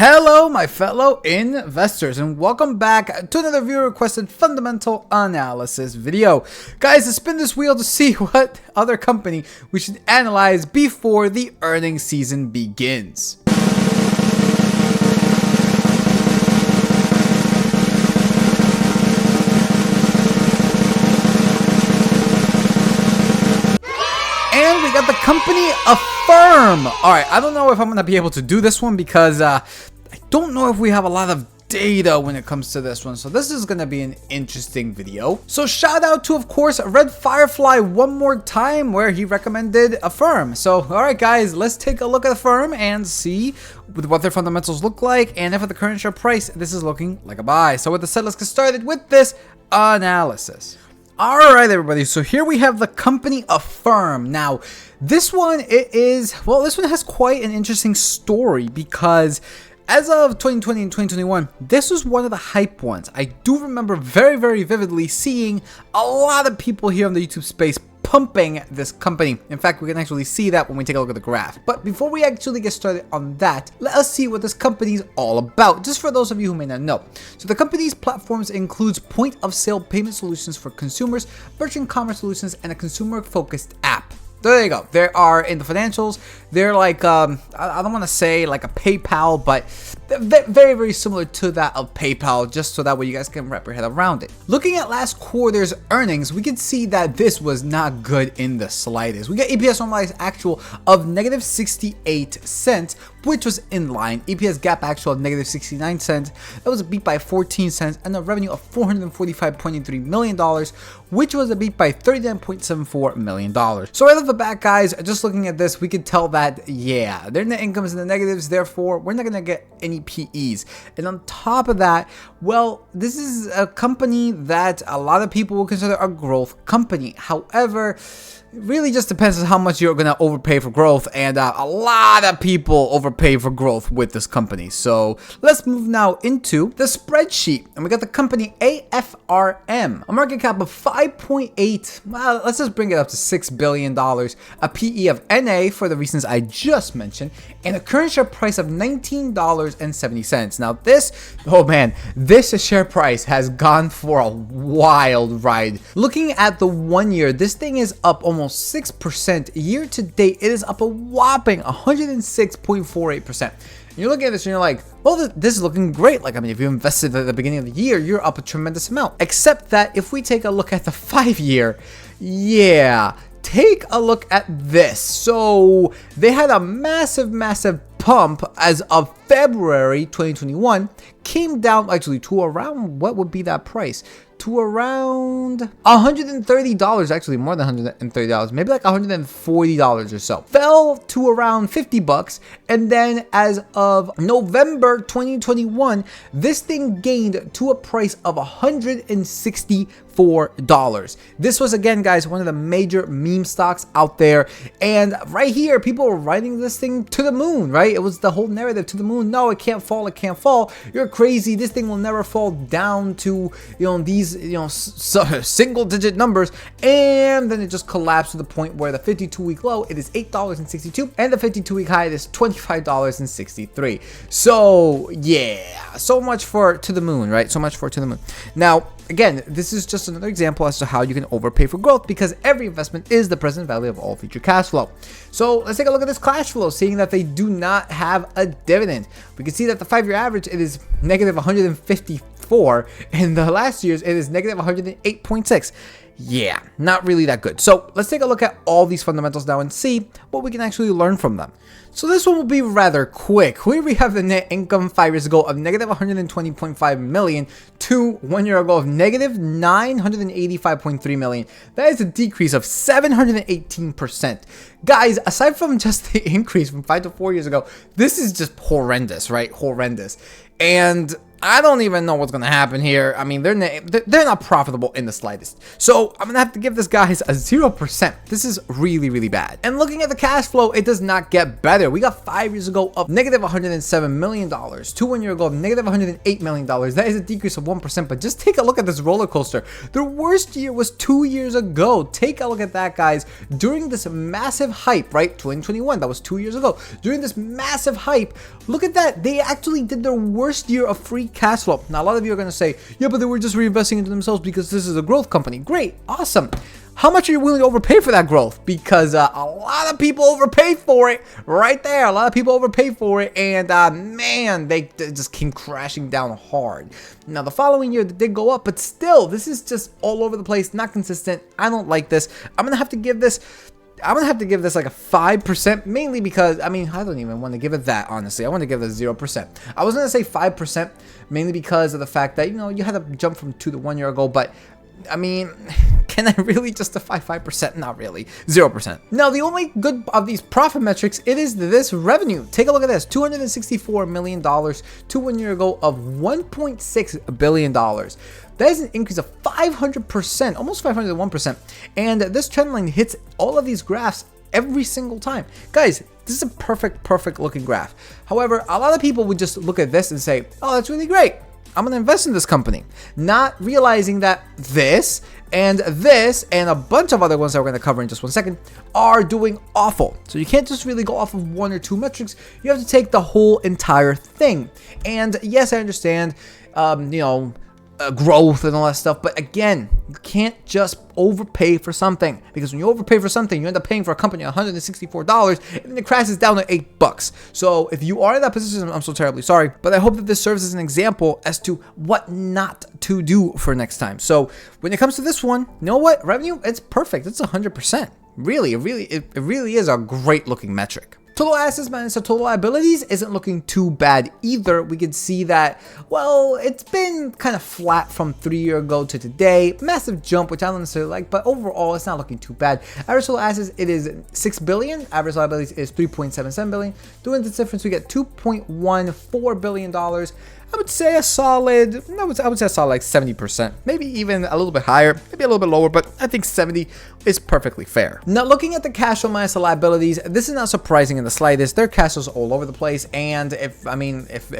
Hello, my fellow investors, and welcome back to another viewer requested fundamental analysis video. Guys, let's spin this wheel to see what other company we should analyze before the earnings season begins. And we got the company Affirm. Alright, I don't know if I'm going to be able to do this one because I don't know if we have a lot of data when it comes to this one. So this is going to be an interesting video. So shout out to, of course, Red Firefly one more time where he recommended Affirm. So, alright guys, let's take a look at Affirm and see what their fundamentals look like. And if at the current share price, this is looking like a buy. So with the said, let's get started with this analysis. Alright everybody, so here we have the company Affirm. Now, this one this one has quite an interesting story because as of 2020 and 2021, this was one of the hype ones. I do remember very vividly seeing a lot of people here on the YouTube space pumping this company. In fact, we can actually see that when we take a look at the graph. But before we actually get started on that, let us see what this company is all about, just for those of you who may not know. So the company's platforms includes point-of-sale payment solutions for consumers, merchant commerce solutions, and a consumer-focused app. There you go. They are in the financials. They're like, I don't want to say like a PayPal, but they're very similar to that of PayPal, just so that way you guys can wrap your head around it. Looking at last quarter's earnings, we can see that this was not good in the slightest. We got EPS normalized actual of negative 68 cents, which was in line. EPS gap actual of negative 69 cents. That was a beat by 14 cents, and a revenue of $445.83 million, which was a beat by $39.74 million. So right off the bat, guys, just looking at this, we can tell that, yeah, their net income is in the negatives, therefore, we're not going to get any PEs. And on top of that, well, this is a company that a lot of people will consider a growth company. However, it really just depends on how much you're going to overpay for growth, and a lot of people overpay for growth with this company. So let's move now into the spreadsheet, and we got the company Affirm, a market cap of 5.8, well, let's just bring it up to $6 billion, a PE of NA for the reasons I just mentioned, and a current share price of $19.70. Now this, oh man, this share price has gone for a wild ride. Looking at the 1 year, this thing is up almost 6%. Year to date, it is up a whopping 106.48%. You're looking at this and you're like, well, this is looking great. Like, I mean, if you invested at the beginning of the year, you're up a tremendous amount. Except that if we take a look at the 5 year, yeah, take a look at this. So they had a massive pump as of February 2021, came down actually to around, what would be that price? To around $130, actually more than $130, maybe like $140 or so. Fell to around 50 bucks, and then as of November 2021, this thing gained to a price of $164. This was, again, guys, one of the major meme stocks out there, and right here, people were writing this thing to the moon, right? It was the whole narrative to the moon. No, it can't fall. It can't fall. You're crazy. This thing will never fall down to, these, single digit numbers. And then it just collapsed to the point where the 52-week low, it is $8.62, and the 52-week high, it is $25.63. So yeah, so much for to the moon, right? So much for to the moon. Now, again, this is just another example as to how you can overpay for growth, because every investment is the present value of all future cash flow. So let's take a look at this cash flow, seeing that they do not have a dividend. We can see that the 5-year average, it is negative 154. In the last year's, it is negative 108.6. Yeah, not really that good. So let's take a look at all these fundamentals now and see what we can actually learn from them. So this one will be rather quick. Here we have the net income 5 years ago of negative 120.5 million to 1 year ago of negative 985.3 million. That is a decrease of 718%. Guys, aside from just the increase from 5 to 4 years ago, this is just horrendous, right? Horrendous. And I don't even know what's going to happen here. I mean, they're not profitable in the slightest. So I'm going to have to give this guys a 0%. This is really, really bad. And looking at the cash flow, it does not get better. We got 5 years ago of negative $107 million. 1 year ago of negative $108 million. That is a decrease of 1%. But just take a look at this roller coaster. Their worst year was 2 years ago. Take a look at that, guys. During this massive hype, right? 2021, that was 2 years ago. During this massive hype, look at that. They actually did their worst year of free cash flow. Now, a lot of you are going to say, yeah, but they were just reinvesting into themselves because this is a growth company. Great. Awesome. How much are you willing to overpay for that growth? Because a lot of people overpay for it right there. A lot of people overpay for it. And man, they just came crashing down hard. Now, the following year, they did go up. But still, this is just all over the place. Not consistent. I don't like this. I'm going to have to give this like a 5%, mainly because, I mean, I don't even want to give it that, honestly. I want to give it 0%. I was going to say 5%, mainly because of the fact that, you know, you had to jump from 2 to 1 year ago, but, I mean, can I really justify 5%? Not really. 0%. Now, the only good of these profit metrics, it is this revenue. Take a look at this. $264 million to 1 year ago of $1.6 billion. That is an increase of 500%, almost 501%. And this trend line hits all of these graphs every single time. Guys, this is a perfect looking graph. However, a lot of people would just look at this and say, oh, that's really great. I'm going to invest in this company. Not realizing that this and a bunch of other ones that we're going to cover in just 1 second are doing awful. So you can't just really go off of 1 or 2 metrics. You have to take the whole entire thing. And yes, I understand, you know, growth and all that stuff, but again, you can't just overpay for something, because when you overpay for something, you end up paying for a company $164 and then it crashes down to $8. So if you are in that position, I'm so terribly sorry, but I hope that this serves as an example as to what not to do for next time. So when it comes to this one, you know what, revenue, it's perfect. It's 100%. Really, it really is a great looking metric. Total assets minus the total liabilities isn't looking too bad either. We can see that, well, it's been kind of flat from 3 years ago to today. Massive jump, which I don't necessarily like, but overall, it's not looking too bad. Average total assets, it is $6 billion. Average liabilities is $3.77 billion. Doing this difference, we get $2.14 billion. I would say a solid, I would say a solid like 70%, maybe even a little bit higher, maybe a little bit lower, but I think 70 is perfectly fair. Now, looking at the cash flow minus the liabilities, this is not surprising in the slightest. Their cash flows all over the place, and if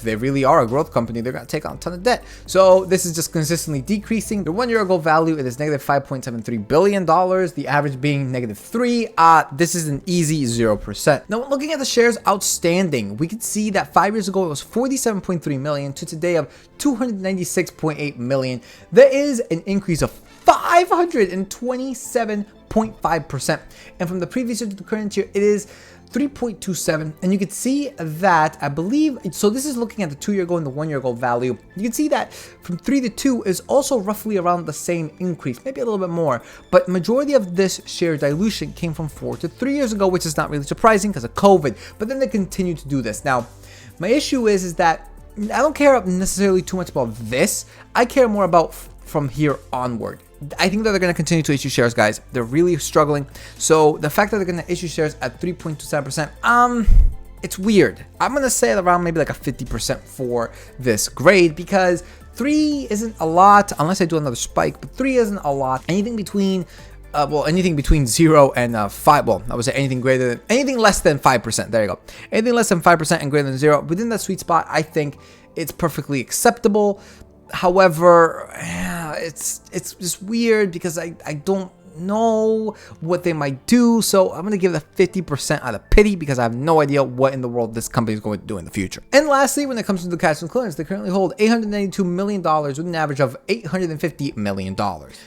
they really are a growth company, they're going to take on a ton of debt. So this is just consistently decreasing. The 1 year ago value, it is negative $5.73 billion, the average being negative 3. This is an easy 0%. Now, looking at the shares outstanding, we can see that 5 years ago, it was 47.3 million. To today of 296.8 million. There is an increase of 527.5%. And from the previous year to the current year, it is 3.27, and you can see that, I believe, so this is looking at the 2 year ago and the 1 year ago value. You can see that from 3 to 2 is also roughly around the same increase, maybe a little bit more, but majority of this share dilution came from 4 to 3 years ago, which is not really surprising because of COVID, but then they continue to do this. Now, my issue is that I don't care necessarily too much about this. I care more about from here onward. I think that they're going to continue to issue shares, guys. They're really struggling. So the fact that they're going to issue shares at 3.27%, it's weird. I'm going to say around maybe like a 50% for this grade, because 3 isn't a lot unless I do another spike, but 3 isn't a lot. Anything between anything between 0 and 5. Well, I would say anything less than 5%. There you go. Anything less than 5% and greater than 0, within that sweet spot, I think it's perfectly acceptable. However, it's just weird because I don't know what they might do, so I'm going to give it a 50% out of pity because I have no idea what in the world this company is going to do in the future. And lastly, when it comes to the cash and clearance, they currently hold $892 million with an average of $850 million.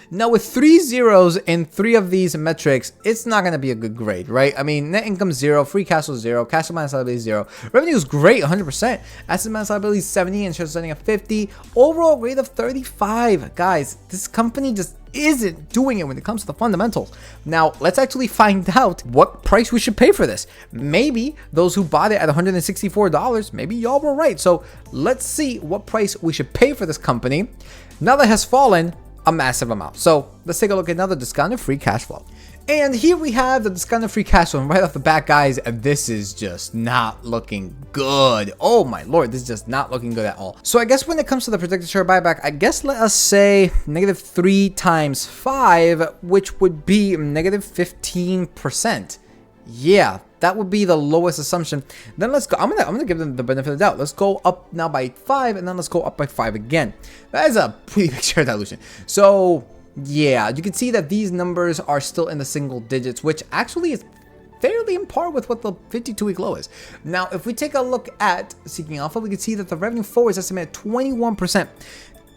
Now, with 3 zeros in 3 of these metrics, it's not going to be a good grade, right? I mean, net income 0, free cash flow 0, cash flow minus liability 0, revenue is great, 100%, asset minus liability 70, and shares outstanding at 50, overall grade of 35. Guys, this company just isn't doing it when it comes to the fundamentals. Now, let's actually find out what price we should pay for this. Maybe those who bought it at $164, maybe y'all were right. So let's see what price we should pay for this company now that has fallen a massive amount. So let's take a look at another discounted free cash flow. And here we have the discounted free cash flow. And right off the bat, guys, this is just not looking good. Oh my lord, this is just not looking good at all. So I guess when it comes to the predicted share buyback, I guess let us say -3 times 5, which would be -15%. Yeah, that would be the lowest assumption. Then let's go. I'm gonna give them the benefit of the doubt. Let's go up now by 5, and then let's go up by 5 again. That is a pretty big share dilution. So yeah, you can see that these numbers are still in the single digits, which actually is fairly in par with what the 52-week low is. Now, if we take a look at Seeking Alpha, we can see that the revenue forward is estimated at 21%.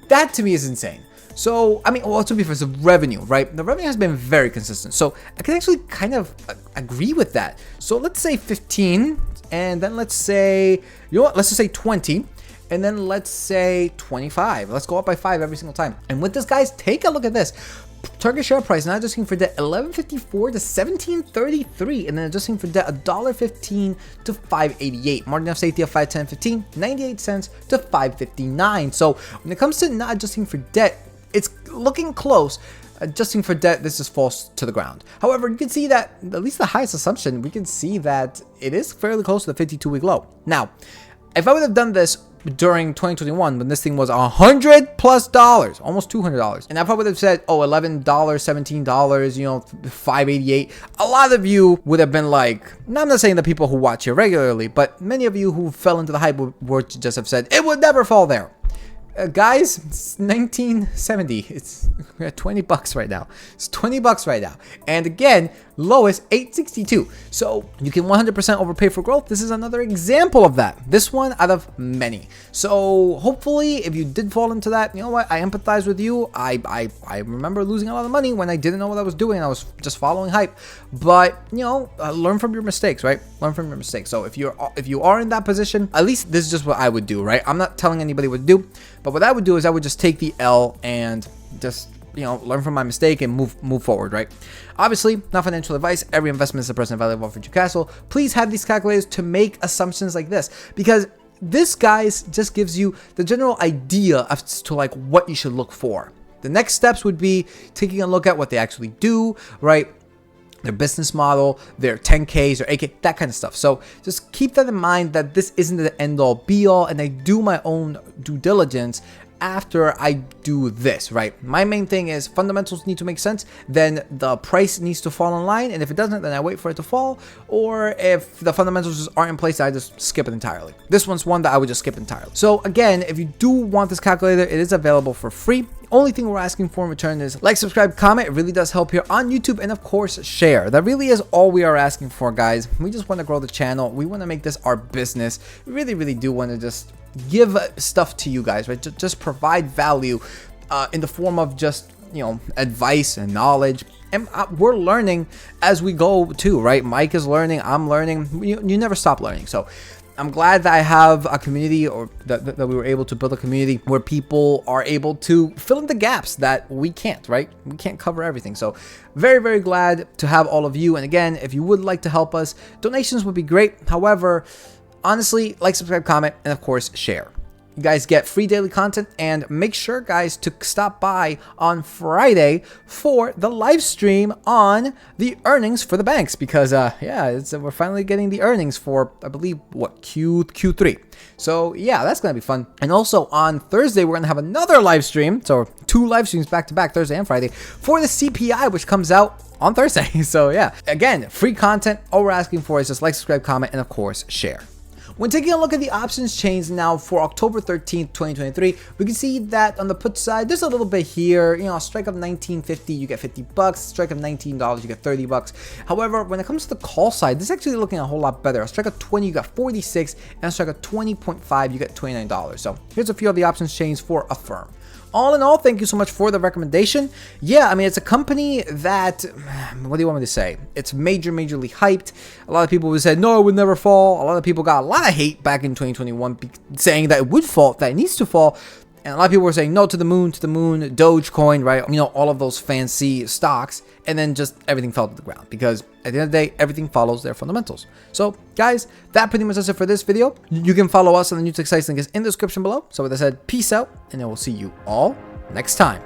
That to me is insane. So, I mean, well, to be fair, it's the revenue, right? The revenue has been very consistent. So I can actually kind of agree with that. So let's say 15, and then let's say, you know what? Let's just say 20. And then let's say 25. Let's go up by 5 every single time. And with this, guys, take a look at this. Target share price, not adjusting for debt, $11.54 to $17.33, and then adjusting for debt, $1.15 to $5.88. Margin of safety of 5.10.15, 98 cents to $5.59. So when it comes to not adjusting for debt, it's looking close. Adjusting for debt, this just falls to the ground. However, you can see that, at least the highest assumption, we can see that it is fairly close to the 52-week low. Now, if I would have done this during 2021 when this thing was $100+, almost $200, and if I would have said, oh, $11, $17, you know, $5.88, a lot of you would have been like, now I'm not saying the people who watch here regularly, but many of you who fell into the hype would just have said it would never fall there. Guys, it's 1970. It's at $20 right now. It's $20 right now. And again, lowest $8.62. So you can 100% overpay for growth. This is another example of that. This one out of many. So hopefully, if you did fall into that, you know what? I empathize with you. I remember losing a lot of money when I didn't know what I was doing. I was just following hype. But you know, learn from your mistakes, right? Learn from your mistakes. So if you are in that position, at least this is just what I would do, right? I'm not telling anybody what to do. But what I would do is I would just take the L and just, you know, learn from my mistake and move forward, right? Obviously, not financial advice. Every investment is a personal value of offered to castle. Please have these calculators to make assumptions like this, because this, guys, just gives you the general idea as to like what you should look for. The next steps would be taking a look at what they actually do, right? Their business model, their 10Ks or 8K, that kind of stuff. So just keep that in mind, that this isn't the end all be all, and I do my own due diligence after I do this, right? My main thing is fundamentals need to make sense, then the price needs to fall in line, and if it doesn't, then I wait for it to fall, or if the fundamentals just aren't in place, I just skip it entirely. This one's one that I would just skip entirely. So again, if you do want this calculator, it is available for free. Only thing we're asking for in return is like, subscribe, comment. It really does help here on YouTube, and of course share. That really is all we are asking for, guys. We just want to grow the channel. We want to make this our business. We really do want to just give stuff to you guys, right? Just provide value in the form of just, you know, advice and knowledge. And we're learning as we go too, right? Mike is learning, I'm learning. You never stop learning. So I'm glad that I have a community, or that we were able to build a community where people are able to fill in the gaps that we can't, right? We can't cover everything. So very glad to have all of you. And again, if you would like to help us, donations would be great. However, honestly, like, subscribe, comment, and of course share. You guys get free daily content, and make sure, guys, to stop by on Friday for the live stream on the earnings for the banks, because yeah, we're finally getting the earnings for, I believe, what, Q3. So yeah, that's gonna be fun. And also on Thursday, we're gonna have another live stream, so 2 live streams back to back, Thursday and Friday, for the CPI, which comes out on Thursday. So yeah, again, free content. All we're asking for is just like, subscribe, comment, and of course share. When taking a look at the options chains now for October 13th, 2023, we can see that on the put side, there's a little bit here. You know, strike of $19.50, you get $50. Strike of $19, you get $30. However, when it comes to the call side, this is actually looking a whole lot better. A strike of 20, you got 46, and a strike of 20.5, you get $29. So here's a few of the options chains for Affirm. All in all, thank you so much for the recommendation. Yeah, I mean, it's a company that, what do you want me to say? It's majorly hyped. A lot of people would say, no, it would never fall. A lot of people got a lot of hate back in 2021 saying that it would fall, that it needs to fall. And a lot of people were saying, no, to the moon, Dogecoin, right? You know, all of those fancy stocks. And then just everything fell to the ground, because at the end of the day, everything follows their fundamentals. So guys, that pretty much does it for this video. You can follow us on the new tech sites, link is in the description below. So with that said, peace out, and I will see you all next time.